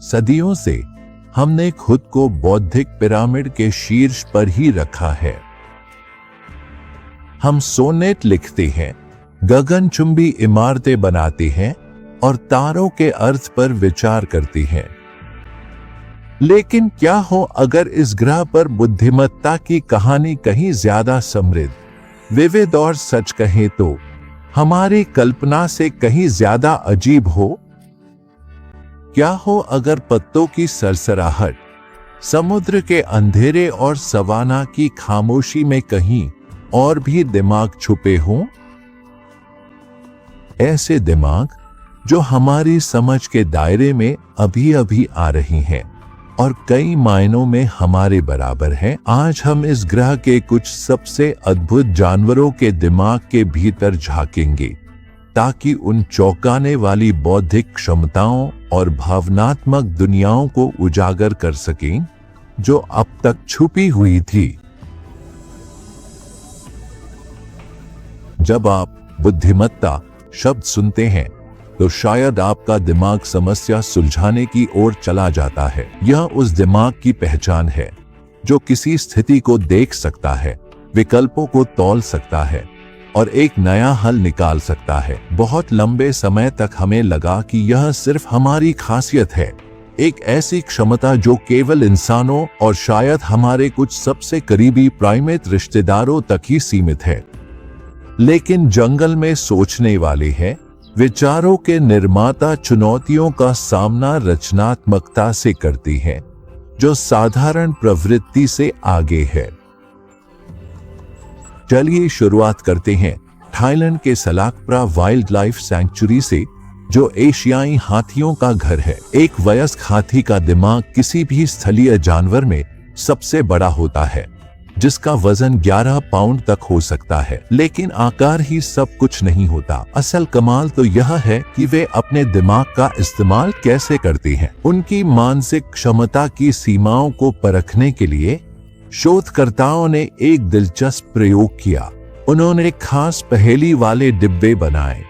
सदियों से हमने खुद को बौद्धिक पिरामिड के शीर्ष पर ही रखा है। हम सोनेट लिखते हैं, गगनचुंबी इमारतें बनाते हैं और तारों के अर्थ पर विचार करते हैं। लेकिन क्या हो अगर इस ग्रह पर बुद्धिमत्ता की कहानी कहीं ज्यादा समृद्ध, विविध और सच कहें तो हमारी कल्पना से कहीं ज्यादा अजीब हो? क्या हो अगर पत्तों की सरसराहट, समुद्र के अंधेरे और सवाना की खामोशी में कहीं और भी दिमाग छुपे हों? ऐसे दिमाग जो हमारी समझ के दायरे में अभी अभी आ रही हैं और कई मायनों में हमारे बराबर हैं। आज हम इस ग्रह के कुछ सबसे अद्भुत जानवरों के दिमाग के भीतर झांकेंगे ताकि उन चौंकाने वाली बौद्धिक क्षमताओं और भावनात्मक दुनियाओं को उजागर कर सकें जो अब तक छुपी हुई थी। जब आप बुद्धिमत्ता शब्द सुनते हैं तो शायद आपका दिमाग समस्या सुलझाने की ओर चला जाता है। यह उस दिमाग की पहचान है जो किसी स्थिति को देख सकता है, विकल्पों को तौल सकता है और एक नया हल निकाल सकता है। बहुत लंबे समय तक हमें लगा कि यह सिर्फ हमारी खासियत है, एक ऐसी क्षमता जो केवल इंसानों और शायद हमारे कुछ सबसे करीबी प्राइमेट रिश्तेदारों तक ही सीमित है। लेकिन जंगल में सोचने वाले हैं, विचारों के निर्माता चुनौतियों का सामना रचनात्मकता से करती हैं, जो साधारण प्रवृत्ति से आगे है। चलिए शुरुआत करते हैं थाईलैंड के सलाकप्रा वाइल्ड लाइफ सैंक्चुरी से, जो एशियाई हाथियों का घर है। एक वयस्क हाथी का दिमाग किसी भी स्थलीय जानवर में सबसे बड़ा होता है, जिसका वजन 11 पाउंड तक हो सकता है। लेकिन आकार ही सब कुछ नहीं होता। असल कमाल तो यह है कि वे अपने दिमाग का इस्तेमाल कैसे करते हैं। उनकी मानसिक क्षमता की सीमाओं को परखने के लिए शोधकर्ताओं ने एक दिलचस्प प्रयोग किया। उन्होंने खास पहेली वाले डिब्बे बनाए,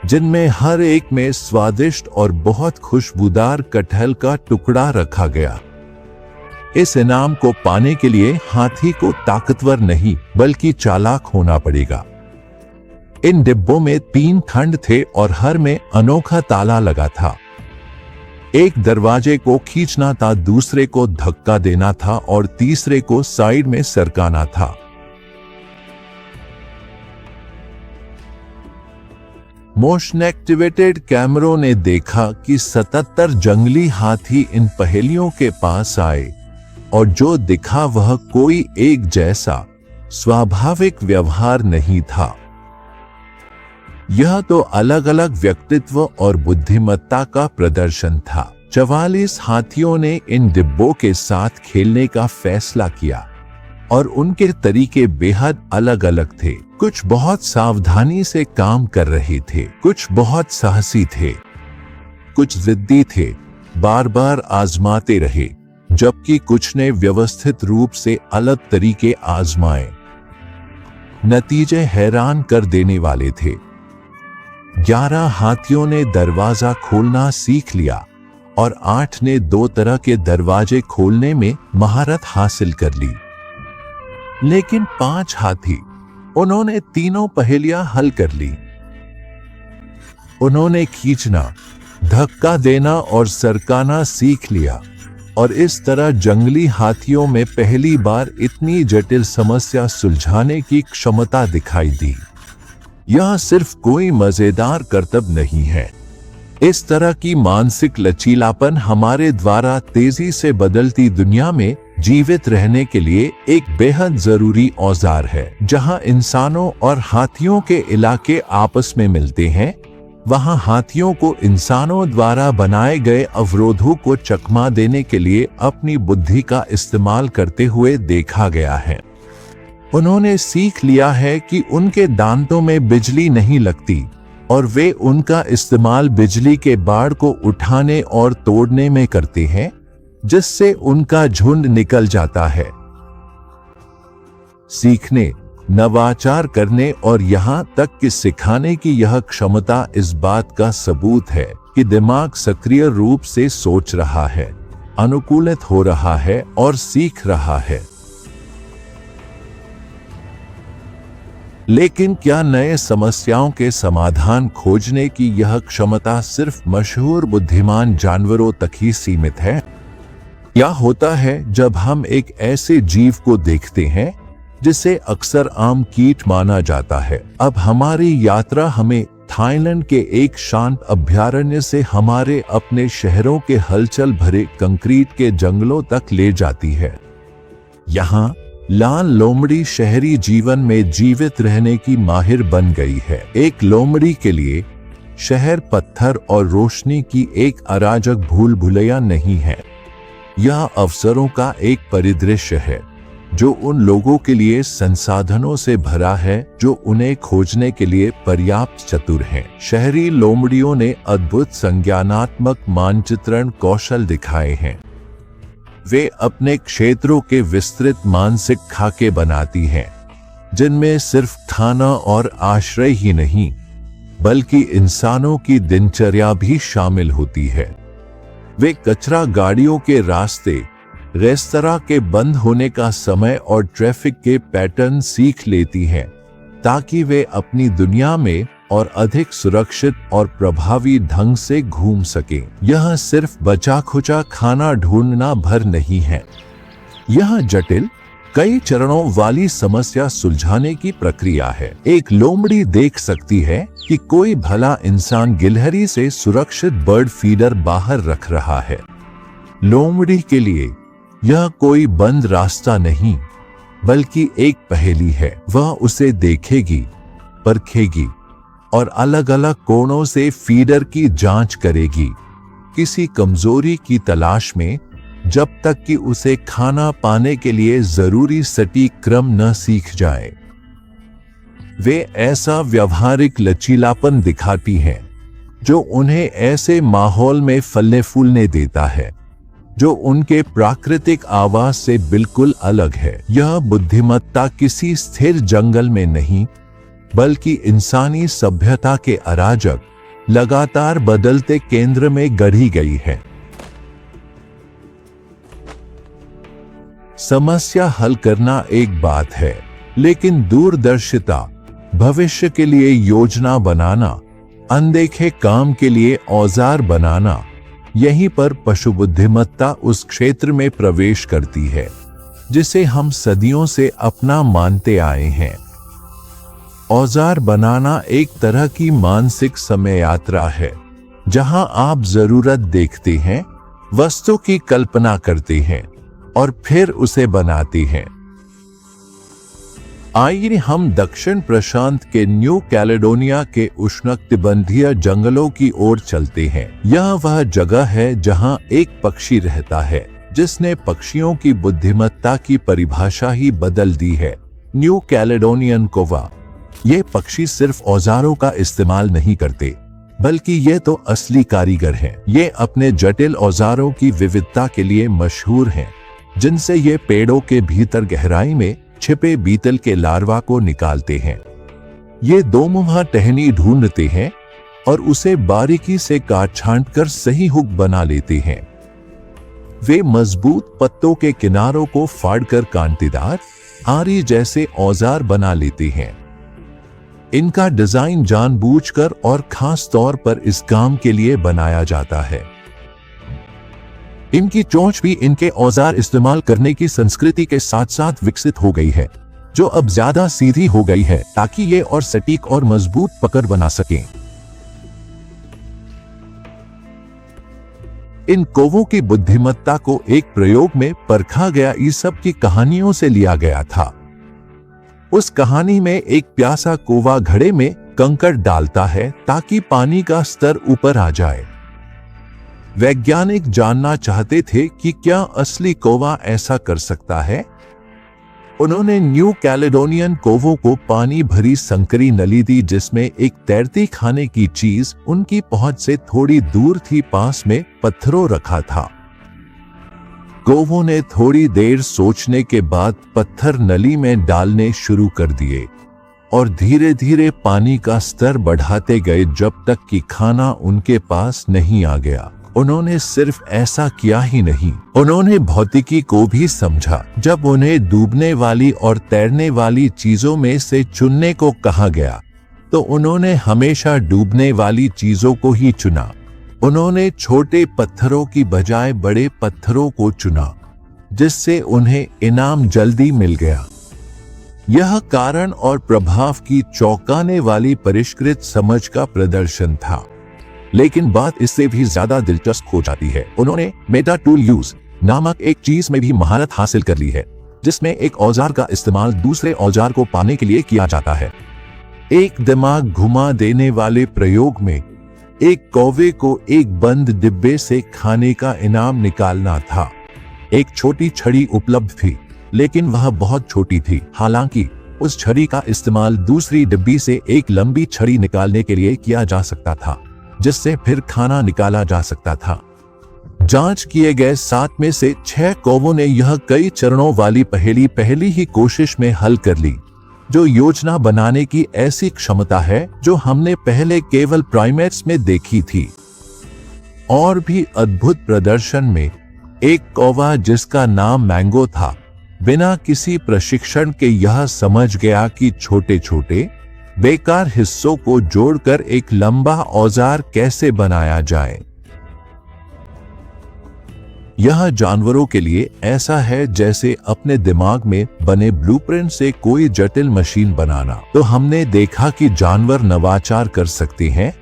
जिनमें हर एक में स्वादिष्ट और बहुत खुशबूदार कटहल का टुकड़ा रखा गया। इस इनाम को पाने के लिए हाथी को ताकतवर नहीं बल्कि चालाक होना पड़ेगा। इन डिब्बों में 3 खंड थे और हर में अनोखा ताला लगा था। एक दरवाजे को खींचना था, दूसरे को धक्का देना था और तीसरे को साइड में सरकाना था। मोशन एक्टिवेटेड कैमरों ने देखा कि 77 जंगली हाथी इन पहेलियों के पास आए और जो दिखा वह कोई एक जैसा स्वाभाविक व्यवहार नहीं था। यह तो अलग अलग व्यक्तित्व और बुद्धिमत्ता का प्रदर्शन था। 44 हाथियों ने इन डिब्बों के साथ खेलने का फैसला किया और उनके तरीके बेहद अलग अलग थे। कुछ बहुत सावधानी से काम कर रहे थे, कुछ बहुत साहसी थे, कुछ जिद्दी थे, बार बार आजमाते रहे, जबकि कुछ ने व्यवस्थित रूप से अलग तरीके आजमाए। नतीजे हैरान कर देने वाले थे। 11 हाथियों ने दरवाजा खोलना सीख लिया और 8 ने 2 तरह के दरवाजे खोलने में महारत हासिल कर ली। लेकिन 5 हाथी, उन्होंने तीनों पहेलियां हल कर ली। उन्होंने खींचना, धक्का देना और सरकाना सीख लिया और इस तरह जंगली हाथियों में पहली बार इतनी जटिल समस्या सुलझाने की क्षमता दिखाई दी। यह सिर्फ कोई मजेदार करतब नहीं है। इस तरह की मानसिक लचीलापन हमारे द्वारा तेजी से बदलती दुनिया में जीवित रहने के लिए एक बेहद जरूरी औजार है। जहां इंसानों और हाथियों के इलाके आपस में मिलते हैं, वहां हाथियों को इंसानों द्वारा बनाए गए अवरोधों को चकमा देने के लिए अपनी बुद्धि का इस्तेमाल करते हुए देखा गया है। उन्होंने सीख लिया है कि उनके दांतों में बिजली नहीं लगती और वे उनका इस्तेमाल बिजली के बाड़ को उठाने और तोड़ने में करते हैं, जिससे उनका झुंड निकल जाता है। सीखने, नवाचार करने और यहाँ तक कि सिखाने की यह क्षमता इस बात का सबूत है कि दिमाग सक्रिय रूप से सोच रहा है, अनुकूलित हो रहा है और सीख रहा है। लेकिन क्या नए समस्याओं के समाधान खोजने की यह क्षमता सिर्फ मशहूर बुद्धिमान जानवरों तक ही सीमित है? क्या होता है जब हम एक ऐसे जीव को देखते हैं जिसे अक्सर आम कीट माना जाता है? अब हमारी यात्रा हमें थाईलैंड के एक शांत अभयारण्य से हमारे अपने शहरों के हलचल भरे कंक्रीट के जंगलों तक ले जाती है। यहाँ लाल लोमड़ी शहरी जीवन में जीवित रहने की माहिर बन गई है। एक लोमड़ी के लिए शहर पत्थर और रोशनी की एक अराजक भूल भुलैया नहीं है। यह अवसरों का एक परिदृश्य है जो उन लोगों के लिए संसाधनों से भरा है जो उन्हें खोजने के लिए पर्याप्त चतुर हैं। शहरी लोमड़ियों ने अद्भुत संज्ञानात्मक मानचित्रण कौशल दिखाए हैं। वे अपने क्षेत्रों के विस्तृत मानसिक खाके बनाती हैं, जिनमें सिर्फ खाना और आश्रय ही नहीं बल्कि इंसानों की दिनचर्या भी शामिल होती है। वे कचरा गाड़ियों के रास्ते, रेस्तरां के बंद होने का समय और ट्रैफिक के पैटर्न सीख लेती हैं ताकि वे अपनी दुनिया में और अधिक सुरक्षित और प्रभावी ढंग से घूम सकें। यह सिर्फ बचा खुचा खाना ढूंढना भर नहीं है, यह जटिल कई चरणों वाली समस्या सुलझाने की प्रक्रिया है। एक लोमड़ी देख सकती है कि कोई भला इंसान गिलहरी से सुरक्षित बर्ड फीडर बाहर रख रहा है। लोमड़ी के लिए यह कोई बंद रास्ता नहीं बल्कि एक पहेली है। वह उसे देखेगी, परखेगी और अलग अलग कोणों से फीडर की जांच करेगी, किसी कमजोरी की तलाश में, जब तक कि उसे खाना पाने के लिए जरूरी सटीक क्रम न सीख जाए। वे ऐसा व्यवहारिक लचीलापन दिखाती हैं जो उन्हें ऐसे माहौल में फलने फूलने देता है जो उनके प्राकृतिक आवास से बिल्कुल अलग है। यह बुद्धिमत्ता किसी स्थिर जंगल में नहीं बल्कि इंसानी सभ्यता के अराजक, लगातार बदलते केंद्र में गढ़ी गई है। समस्या हल करना एक बात है, लेकिन दूरदर्शिता, भविष्य के लिए योजना बनाना, अनदेखे काम के लिए औजार बनाना, यहीं पर पशु बुद्धिमत्ता उस क्षेत्र में प्रवेश करती है जिसे हम सदियों से अपना मानते आए हैं। औजार बनाना एक तरह की मानसिक समय यात्रा है जहां आप जरूरत देखते हैं, वस्तु की कल्पना करते हैं और फिर उसे बनाते हैं। आइए हम दक्षिण प्रशांत के न्यू कैलेडोनिया के उष्णकटिबंधीय जंगलों की ओर चलते हैं। यह वह जगह है जहां एक पक्षी रहता है जिसने पक्षियों की बुद्धिमत्ता की परिभाषा ही बदल दी है। न्यू कैलेडोनियन कौवा। ये पक्षी सिर्फ औजारों का इस्तेमाल नहीं करते बल्कि ये तो असली कारीगर हैं। ये अपने जटिल औजारों की विविधता के लिए मशहूर हैं, जिनसे ये पेड़ों के भीतर गहराई में छिपे बीटल के लार्वा को निकालते हैं। ये दो मुहा टहनी ढूंढते हैं और उसे बारीकी से काट छांट कर सही हुक बना लेते हैं। वे मजबूत पत्तों के किनारों को फाड़कर कांटेदार आरी जैसे औजार बना लेते हैं। इनका डिजाइन जानबूझकर और खास तौर पर इस काम के लिए बनाया जाता है। इनकी चोंच भी इनके औजार इस्तेमाल करने की संस्कृति के साथ साथ विकसित हो गई है, जो अब ज्यादा सीधी हो गई है ताकि ये और सटीक और मजबूत पकड़ बना सकें। इन कौवों की बुद्धिमत्ता को एक प्रयोग में परखा गया ईसप की कहानियों से लिया गया था। उस कहानी में एक प्यासा कौवा घड़े में कंकड़ डालता है ताकि पानी का स्तर ऊपर आ जाए। वैज्ञानिक जानना चाहते थे कि क्या असली कौवा ऐसा कर सकता है। उन्होंने न्यू कैलेडोनियन कौवों को पानी भरी संकरी नली दी जिसमें एक तैरती खाने की चीज उनकी पहुंच से थोड़ी दूर थी। पास में पत्थरों रखा था। कौवों ने थोड़ी देर सोचने के बाद पत्थर नली में डालने शुरू कर दिए और धीरे धीरे पानी का स्तर बढ़ाते गए जब तक कि खाना उनके पास नहीं आ गया। उन्होंने सिर्फ ऐसा किया ही नहीं, उन्होंने भौतिकी को भी समझा। जब उन्हें डूबने वाली और तैरने वाली चीजों में से चुनने को कहा गया तो उन्होंने हमेशा डूबने वाली चीजों को ही चुना। उन्होंने छोटे पत्थरों की बजाय बड़े पत्थरों को चुना, जिससे उन्हें इनाम जल्दी मिल गया। यह कारण और प्रभाव की चौंकाने वाली परिष्कृत समझ का प्रदर्शन था। लेकिन बात इससे भी ज्यादा दिलचस्प हो जाती है। उन्होंने मेटा टूल यूज नामक एक चीज में भी महारत हासिल कर ली है, जिसमें एक औजार का इस्तेमाल दूसरे औजार को पाने के लिए किया जाता है। एक दिमाग घुमा देने वाले प्रयोग में एक कौवे को एक बंद डिब्बे से खाने का इनाम निकालना था। एक छोटी छड़ी उपलब्ध थी, लेकिन वह बहुत छोटी थी। हालांकि उस छड़ी का इस्तेमाल दूसरी डिब्बी से एक लंबी छड़ी निकालने के लिए किया जा सकता था, जिससे फिर खाना निकाला जा सकता था। जांच किए गए 7 में से 6 कौवों ने यह कई चरणों वाली पहली ही कोशिश में हल कर ली, जो योजना बनाने की ऐसी क्षमता है जो हमने पहले केवल प्राइमेट्स में देखी थी। और भी अद्भुत प्रदर्शन में एक कौवा जिसका नाम मैंगो था, बिना किसी प्रशिक्षण के यह समझ गया कि छोटे छोटे बेकार हिस्सों को जोड़कर एक लंबा औजार कैसे बनाया जाए। यह जानवरों के लिए ऐसा है जैसे अपने दिमाग में बने ब्लूप्रिंट से कोई जटिल मशीन बनाना। तो हमने देखा कि जानवर नवाचार कर सकते हैं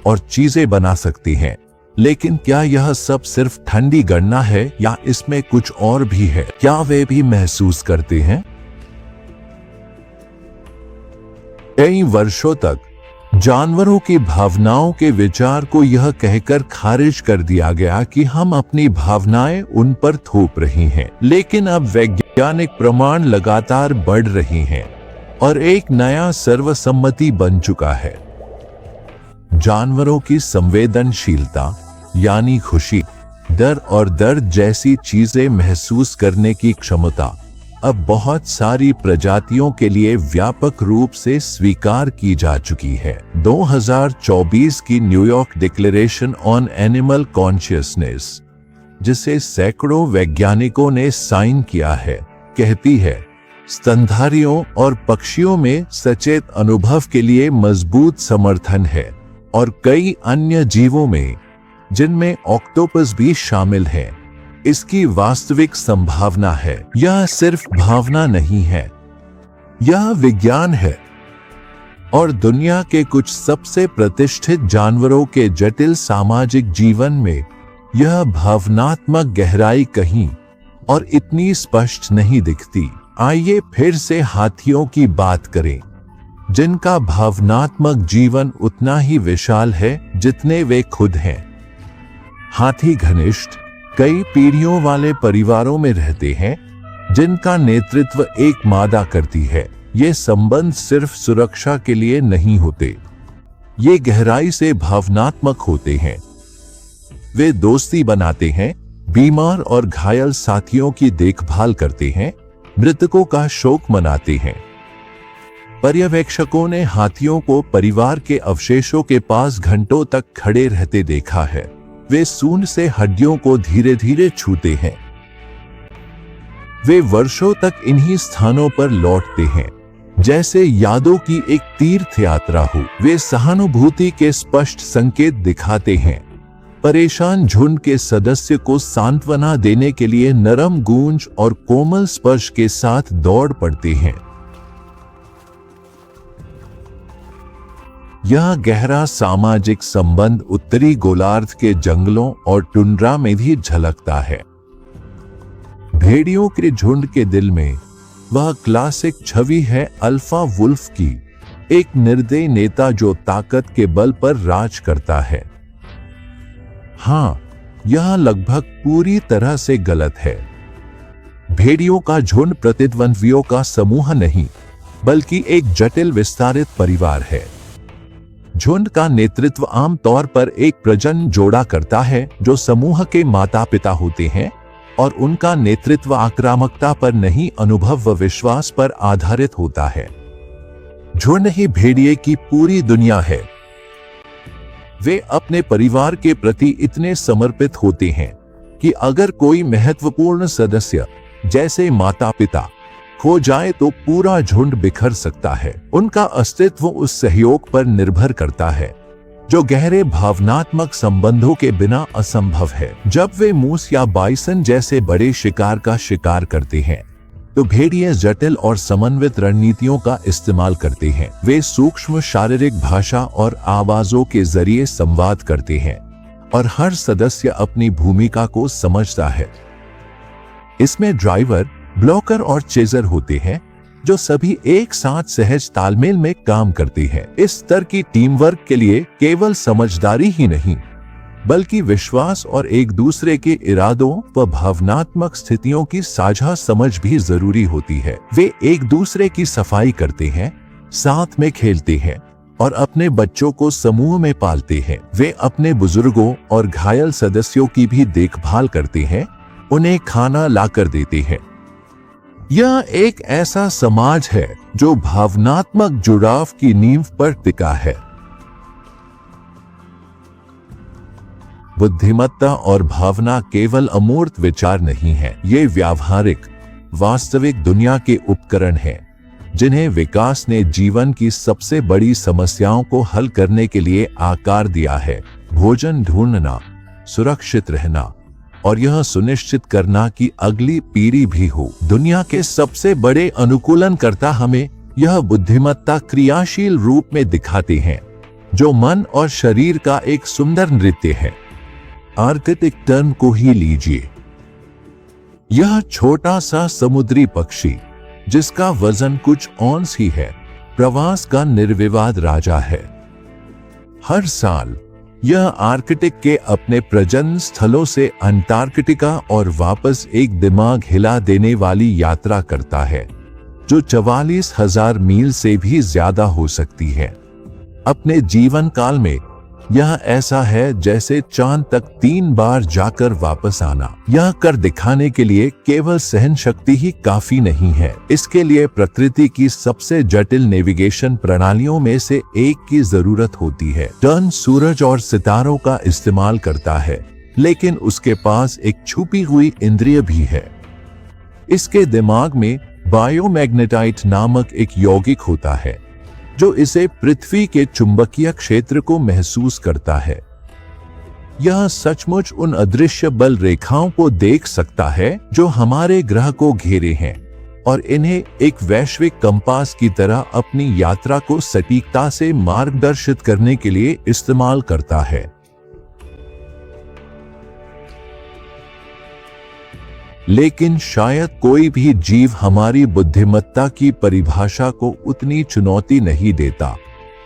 और चीजें बना सकते हैं, लेकिन क्या यह सब सिर्फ ठंडी गणना है या इसमें कुछ और भी है? क्या वे भी महसूस करते हैं? कई वर्षों तक जानवरों की भावनाओं के विचार को यह कहकर खारिज कर दिया गया कि हम अपनी भावनाएं उन पर थोप रही हैं। लेकिन अब वैज्ञानिक प्रमाण लगातार बढ़ रही हैं और एक नया सर्वसम्मति बन चुका है। जानवरों की संवेदनशीलता यानी खुशी, डर और दर्द जैसी चीजें महसूस करने की क्षमता अब बहुत सारी प्रजातियों के लिए व्यापक रूप से स्वीकार की जा चुकी है। 2024 की New York declaration on animal consciousness, जिसे सैकड़ों वैज्ञानिकों ने साइन किया है, कहती है स्तनधारियों और पक्षियों में सचेत अनुभव के लिए मजबूत समर्थन है और कई अन्य जीवों में, जिनमें ऑक्टोपस भी शामिल है, इसकी वास्तविक संभावना है। यह सिर्फ भावना नहीं है, यह विज्ञान है। और दुनिया के कुछ सबसे प्रतिष्ठित जानवरों के जटिल सामाजिक जीवन में यह भावनात्मक गहराई कहीं और इतनी स्पष्ट नहीं दिखती। आइए फिर से हाथियों की बात करें, जिनका भावनात्मक जीवन उतना ही विशाल है जितने वे खुद हैं। हाथी घनिष्ठ, कई पीढ़ियों वाले परिवारों में रहते हैं, जिनका नेतृत्व एक मादा करती है। ये संबंध सिर्फ सुरक्षा के लिए नहीं होते, ये गहराई से भावनात्मक होते हैं। वे दोस्ती बनाते हैं, बीमार और घायल साथियों की देखभाल करते हैं, मृतकों का शोक मनाते हैं। पर्यवेक्षकों ने हाथियों को परिवार के अवशेषों के पास घंटों तक खड़े रहते देखा है। वे सूंड से हड्डियों को धीरे धीरे छूते हैं। वे वर्षों तक इन्हीं स्थानों पर लौटते हैं, जैसे यादों की एक तीर्थ यात्रा हो। वे सहानुभूति के स्पष्ट संकेत दिखाते हैं, परेशान झुंड के सदस्य को सांत्वना देने के लिए नरम गूंज और कोमल स्पर्श के साथ दौड़ पड़ते हैं। यह गहरा सामाजिक संबंध उत्तरी गोलार्ध के जंगलों और टुंड्रा में भी झलकता है। भेड़ियों के झुंड के दिल में वह क्लासिक छवि है अल्फा वुल्फ की, एक निर्दयी नेता जो ताकत के बल पर राज करता है। हाँ, यह लगभग पूरी तरह से गलत है। भेड़ियों का झुंड प्रतिद्वंद्वियों का समूह नहीं, बल्कि एक जटिल विस्तारित परिवार है। झुंड का नेतृत्व आमतौर पर एक प्रजनन जोड़ा करता है जो समूह के माता पिता होते हैं, और उनका नेतृत्व आक्रामकता पर नहीं, अनुभव व विश्वास पर आधारित होता है। झुंड ही भेड़िए की पूरी दुनिया है। वे अपने परिवार के प्रति इतने समर्पित होते हैं कि अगर कोई महत्वपूर्ण सदस्य जैसे माता पिता खो जाए तो पूरा झुंड बिखर सकता है। उनका अस्तित्व उस सहयोग पर निर्भर करता है जो गहरे भावनात्मक संबंधों के बिना असंभव है। जब वे मूस या बाइसन जैसे बड़े शिकार का शिकार करते हैं तो भेड़िए जटिल और समन्वित रणनीतियों का इस्तेमाल करते हैं। वे सूक्ष्म शारीरिक भाषा और आवाजों के जरिए संवाद करते हैं और हर सदस्य अपनी भूमिका को समझता है। इसमें ड्राइवर, ब्लॉकर और चेजर होते हैं जो सभी एक साथ सहज तालमेल में काम करते हैं। इस स्तर की टीम वर्क के लिए केवल समझदारी ही नहीं बल्कि विश्वास और एक दूसरे के इरादों व भावनात्मक स्थितियों की साझा समझ भी जरूरी होती है। वे एक दूसरे की सफाई करते हैं, साथ में खेलते हैं और अपने बच्चों को समूह में पालते हैं। वे अपने बुजुर्गों और घायल सदस्यों की भी देखभाल करते हैं, उन्हें खाना लाकर देते हैं। यह एक ऐसा समाज है जो भावनात्मक जुड़ाव की नींव पर टिका है। बुद्धिमत्ता और भावना केवल अमूर्त विचार नहीं है, ये व्यावहारिक, वास्तविक दुनिया के उपकरण हैं जिन्हें विकास ने जीवन की सबसे बड़ी समस्याओं को हल करने के लिए आकार दिया है। भोजन ढूंढना, सुरक्षित रहना और यह सुनिश्चित करना कि अगली पीढ़ी भी हो। दुनिया के सबसे बड़े अनुकूलनकर्ता हमें यह बुद्धिमत्ता क्रियाशील रूप में दिखाते हैं जो मन और शरीर का एक सुंदर नृत्य है। आर्कटिक टर्न को ही लीजिए। यह छोटा सा समुद्री पक्षी जिसका वजन कुछ औंस ही है, प्रवास का निर्विवाद राजा है। हर साल यह आर्कटिक के अपने प्रजनन स्थलों से अंटार्कटिका और वापस एक दिमाग हिला देने वाली यात्रा करता है जो 44,000 मील से भी ज्यादा हो सकती है। अपने जीवन काल में यह ऐसा है जैसे चांद तक 3 बार जाकर वापस आना। यह कर दिखाने के लिए केवल सहन शक्ति ही काफी नहीं है, इसके लिए प्रकृति की सबसे जटिल नेविगेशन प्रणालियों में से एक की जरूरत होती है। टर्न सूरज और सितारों का इस्तेमाल करता है, लेकिन उसके पास एक छुपी हुई इंद्रिय भी है। इसके दिमाग में बायोमैग्नेटाइट नामक एक यौगिक होता है जो इसे पृथ्वी के चुंबकीय क्षेत्र को महसूस करता है। यह सचमुच उन अदृश्य बल रेखाओं को देख सकता है जो हमारे ग्रह को घेरे हैं और इन्हें एक वैश्विक कंपास की तरह अपनी यात्रा को सटीकता से मार्गदर्शित करने के लिए इस्तेमाल करता है। लेकिन शायद कोई भी जीव हमारी बुद्धिमत्ता की परिभाषा को उतनी चुनौती नहीं देता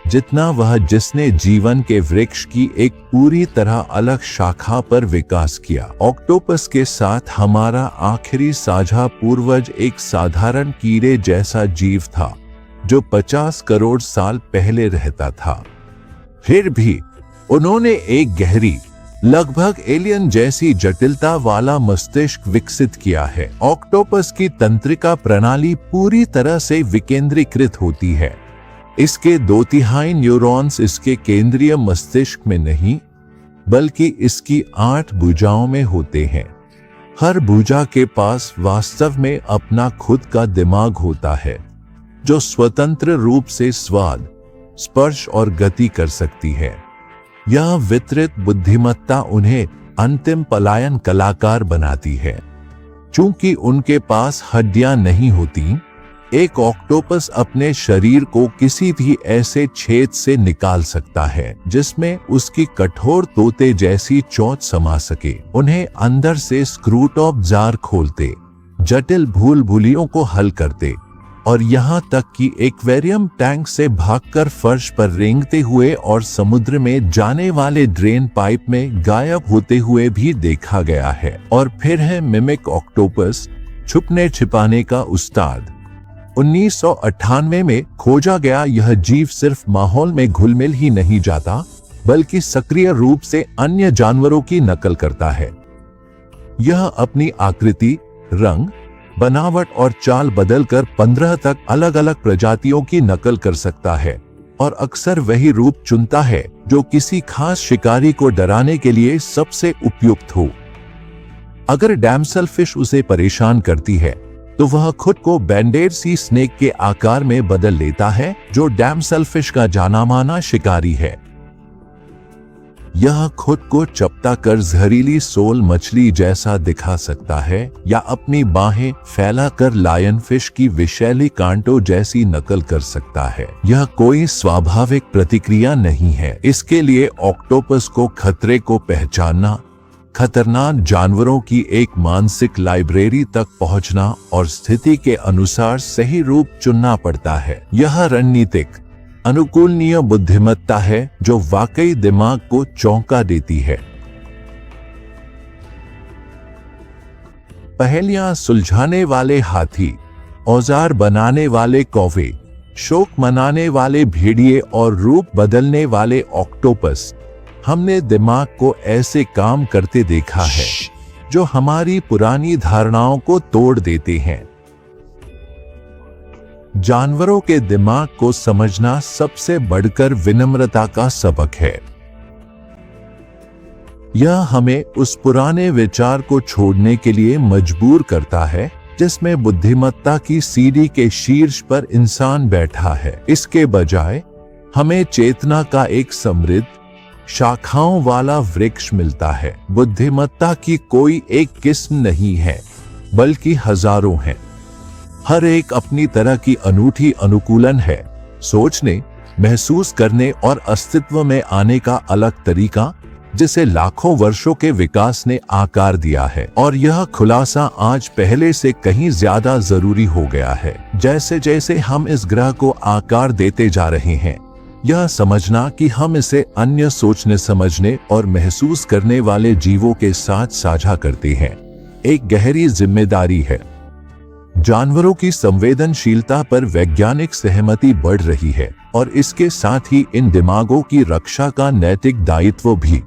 जितना वह जिसने जीवन के वृक्ष की एक पूरी तरह अलग शाखा पर विकास किया। ऑक्टोपस के साथ हमारा आखिरी साझा पूर्वज एक साधारण कीड़े जैसा जीव था जो 50 करोड़ साल पहले रहता था। फिर भी उन्होंने एक गहरी, लगभग एलियन जैसी जटिलता वाला मस्तिष्क विकसित किया है। ऑक्टोपस की तंत्रिका प्रणाली पूरी तरह से विकेंद्रीकृत होती है। इसके 2/3 न्यूरॉन्स इसके केंद्रीय मस्तिष्क में नहीं बल्कि इसकी 8 भुजाओं में होते हैं। हर भुजा के पास वास्तव में अपना खुद का दिमाग होता है जो स्वतंत्र रूप से स्वाद, स्पर्श और गति कर सकती है। यह वितरित बुद्धिमत्ता उन्हें अंतिम पलायन कलाकार बनाती है। चूंकि उनके पास हड्डियां नहीं होती, एक ऑक्टोपस अपने शरीर को किसी भी ऐसे छेद से निकाल सकता है जिसमें उसकी कठोर तोते जैसी चोंच समा सके। उन्हें अंदर से स्क्रूटॉप जार खोलते, जटिल भूल भुलियों को हल करते और यहाँ तक कि एक्वेरियम टैंक से भागकर फर्श पर रेंगते हुए और समुद्र में जाने वाले ड्रेन पाइप में गायब होते हुए भी देखा गया है। और फिर है मिमिक ऑक्टोपस, छुपने छिपाने का उस्ताद। 1998 में खोजा गया यह जीव सिर्फ माहौल में घुल मिल ही नहीं जाता बल्कि सक्रिय रूप से अन्य जानवरों की नकल करता है। यह अपनी आकृति, रंग बनावट और चाल बदलकर 15 तक अलग अलग प्रजातियों की नकल कर सकता है और अक्सर वही रूप चुनता है जो किसी खास शिकारी को डराने के लिए सबसे उपयुक्त हो। अगर डैमसेल फिश उसे परेशान करती है तो वह खुद को बैंडेड सी स्नेक के आकार में बदल लेता है, जो डैमसेल फिश का जाना माना शिकारी है। यह खुद को चपटा कर जहरीली सोल मछली जैसा दिखा सकता है या अपनी बाहें फैलाकर लायन फिश की विषैली कांटों जैसी नकल कर सकता है। यह कोई स्वाभाविक प्रतिक्रिया नहीं है। इसके लिए ऑक्टोपस को खतरे को पहचानना, खतरनाक जानवरों की एक मानसिक लाइब्रेरी तक पहुंचना और स्थिति के अनुसार सही रूप चुनना पड़ता है। यह रणनीतिक अनुकूलनीय बुद्धिमत्ता है जो वाकई दिमाग को चौंका देती है। पहेलियां सुलझाने वाले हाथी, औजार बनाने वाले कौवे, शोक मनाने वाले भेड़िए और रूप बदलने वाले ऑक्टोपस। हमने दिमाग को ऐसे काम करते देखा है जो हमारी पुरानी धारणाओं को तोड़ देते हैं। जानवरों के दिमाग को समझना सबसे बढ़कर विनम्रता का सबक है। यह हमें उस पुराने विचार को छोड़ने के लिए मजबूर करता है जिसमें बुद्धिमत्ता की सीढ़ी के शीर्ष पर इंसान बैठा है। इसके बजाय हमें चेतना का एक समृद्ध शाखाओं वाला वृक्ष मिलता है। बुद्धिमत्ता की कोई एक किस्म नहीं है, बल्कि हजारों हैं। हर एक अपनी तरह की अनूठी अनुकूलन है। सोचने, महसूस करने और अस्तित्व में आने का अलग तरीका जिसे लाखों वर्षों के विकास ने आकार दिया है। और यह खुलासा आज पहले से कहीं ज्यादा जरूरी हो गया है। जैसे जैसे हम इस ग्रह को आकार देते जा रहे हैं, यह समझना कि हम इसे अन्य सोचने, समझने और महसूस करने वाले जीवों के साथ साझा करते हैं, एक गहरी जिम्मेदारी है। जानवरों की संवेदनशीलता पर वैज्ञानिक सहमति बढ़ रही है और इसके साथ ही इन दिमागों की रक्षा का नैतिक दायित्व भी।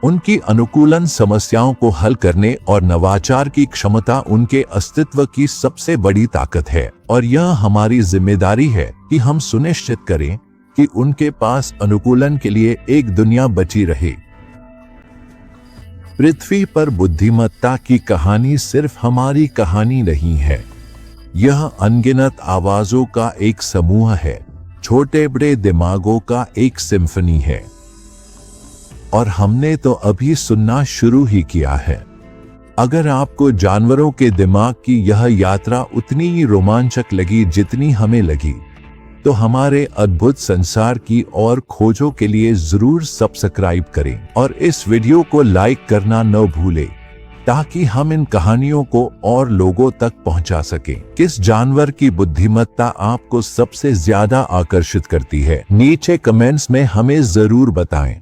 उनकी अनुकूलन, समस्याओं को हल करने और नवाचार की क्षमता उनके अस्तित्व की सबसे बड़ी ताकत है। और यह हमारी जिम्मेदारी है कि हम सुनिश्चित करें कि उनके पास अनुकूलन के लिए एक दुनिया बची रहे। पृथ्वी पर बुद्धिमत्ता की कहानी सिर्फ हमारी कहानी नहीं है। यह अनगिनत आवाजों का एक समूह है, छोटे बड़े दिमागों का एक सिम्फनी है। और हमने तो अभी सुनना शुरू ही किया है। अगर आपको जानवरों के दिमाग की यह यात्रा उतनी ही रोमांचक लगी जितनी हमें लगी, तो हमारे अद्भुत संसार की और खोजों के लिए जरूर सब्सक्राइब करें और इस वीडियो को लाइक करना न भूलें ताकि हम इन कहानियों को और लोगों तक पहुंचा सकें। किस जानवर की बुद्धिमत्ता आपको सबसे ज्यादा आकर्षित करती है? नीचे कमेंट्स में हमें जरूर बताएं।